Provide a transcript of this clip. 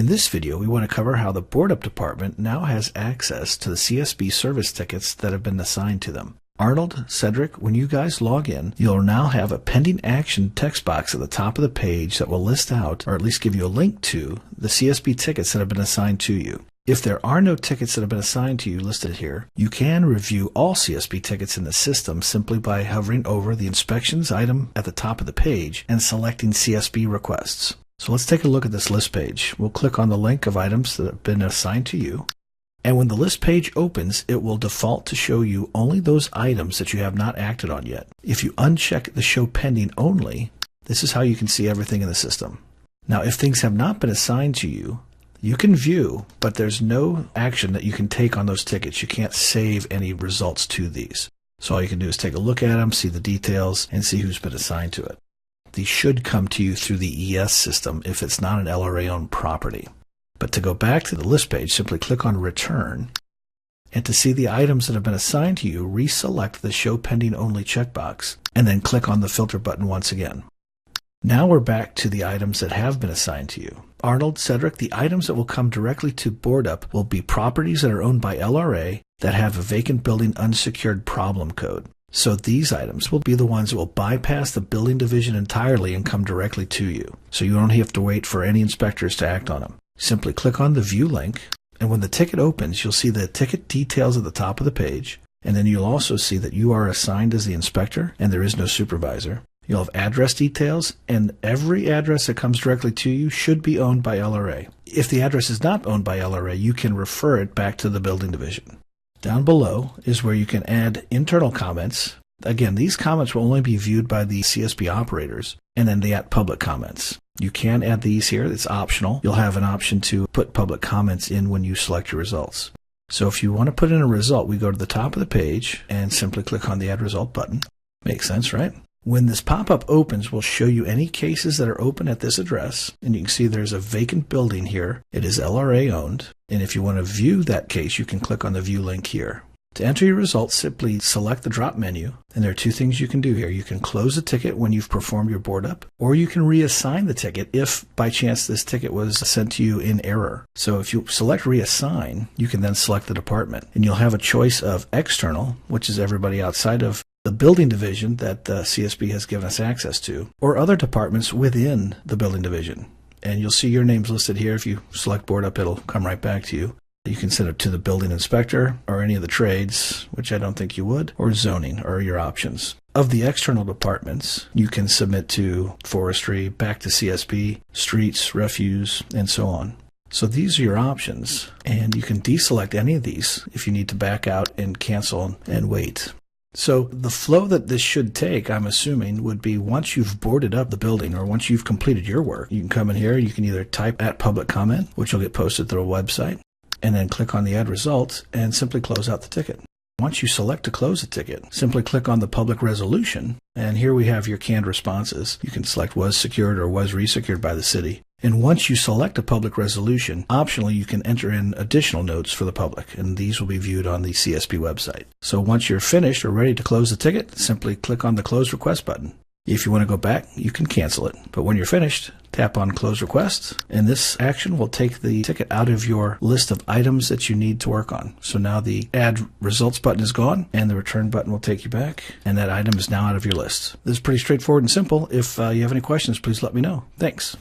In this video, we want to cover how the Board Up department now has access to the CSB service tickets that have been assigned to them. Arnold, Cedric, when you guys log in, you'll now have a pending action text box at the top of the page that will list out, or at least give you a link to, the CSB tickets that have been assigned to you. If there are no tickets that have been assigned to you listed here, you can review all CSB tickets in the system simply by hovering over the inspections item at the top of the page and selecting CSB requests. So let's take a look at this list page. We'll click on the link of items that have been assigned to you. And when the list page opens, it will default to show you only those items that you have not acted on yet. If you uncheck the Show Pending Only, this is how you can see everything in the system. Now, if things have not been assigned to you, you can view, but there's no action that you can take on those tickets. You can't save any results to these. So all you can do is take a look at them, see the details, and see who's been assigned to it. These should come to you through the ES system if it's not an LRA-owned property. But to go back to the list page, simply click on Return. And to see the items that have been assigned to you, reselect the Show Pending Only checkbox, and then click on the Filter button once again. Now we're back to the items that have been assigned to you. Arnold, Cedric, the items that will come directly to Board Up will be properties that are owned by LRA that have a vacant building unsecured problem code. So these items will be the ones that will bypass the building division entirely and come directly to you. So you don't have to wait for any inspectors to act on them. Simply click on the View link, and when the ticket opens, you'll see the ticket details at the top of the page, and then you'll also see that you are assigned as the inspector and there is no supervisor. You'll have address details, and every address that comes directly to you should be owned by LRA. If the address is not owned by LRA, you can refer it back to the building division. Down below is where you can add internal comments. Again, these comments will only be viewed by the CSB operators, and then the @public comments. You can add these here. It's optional. You'll have an option to put public comments in when you select your results. So if you want to put in a result, we go to the top of the page and simply click on the Add Result button. Makes sense, right? When this pop-up opens, we'll show you any cases that are open at this address, and you can see there's a vacant building here. It is LRA owned, and if you want to view that case, you can click on the View link here. To enter your results, simply select the drop menu, and there are two things you can do here. You can close the ticket when you've performed your Board Up, or you can reassign the ticket if by chance this ticket was sent to you in error. So if you select Reassign, you can then select the department, and you'll have a choice of External, which is everybody outside of the building division that CSB has given us access to, or other departments within the building division. And you'll see your names listed here. If you select Board Up, it'll come right back to you. You can send it to the building inspector or any of the trades, which I don't think you would, or zoning are your options. Of the external departments, you can submit to forestry, back to CSB, streets, refuse, and so on. So these are your options, and you can deselect any of these if you need to back out and cancel and wait. So the flow that this should take, I'm assuming, would be once you've boarded up the building or once you've completed your work, you can come in here, you can either type @public comment, which will get posted to the website, and then click on the Add Results and simply close out the ticket. Once you select to close the ticket, simply click on the public resolution, and here we have your canned responses. You can select was secured or was resecured by the city. And once you select a public resolution, optionally you can enter in additional notes for the public, and these will be viewed on the CSB website. So once you're finished or ready to close the ticket, simply click on the Close Request button. If you want to go back, you can cancel it. But when you're finished, tap on Close Request, and this action will take the ticket out of your list of items that you need to work on. So now the Add Results button is gone, and the Return button will take you back, and that item is now out of your list. This is pretty straightforward and simple. If you have any questions, please let me know. Thanks.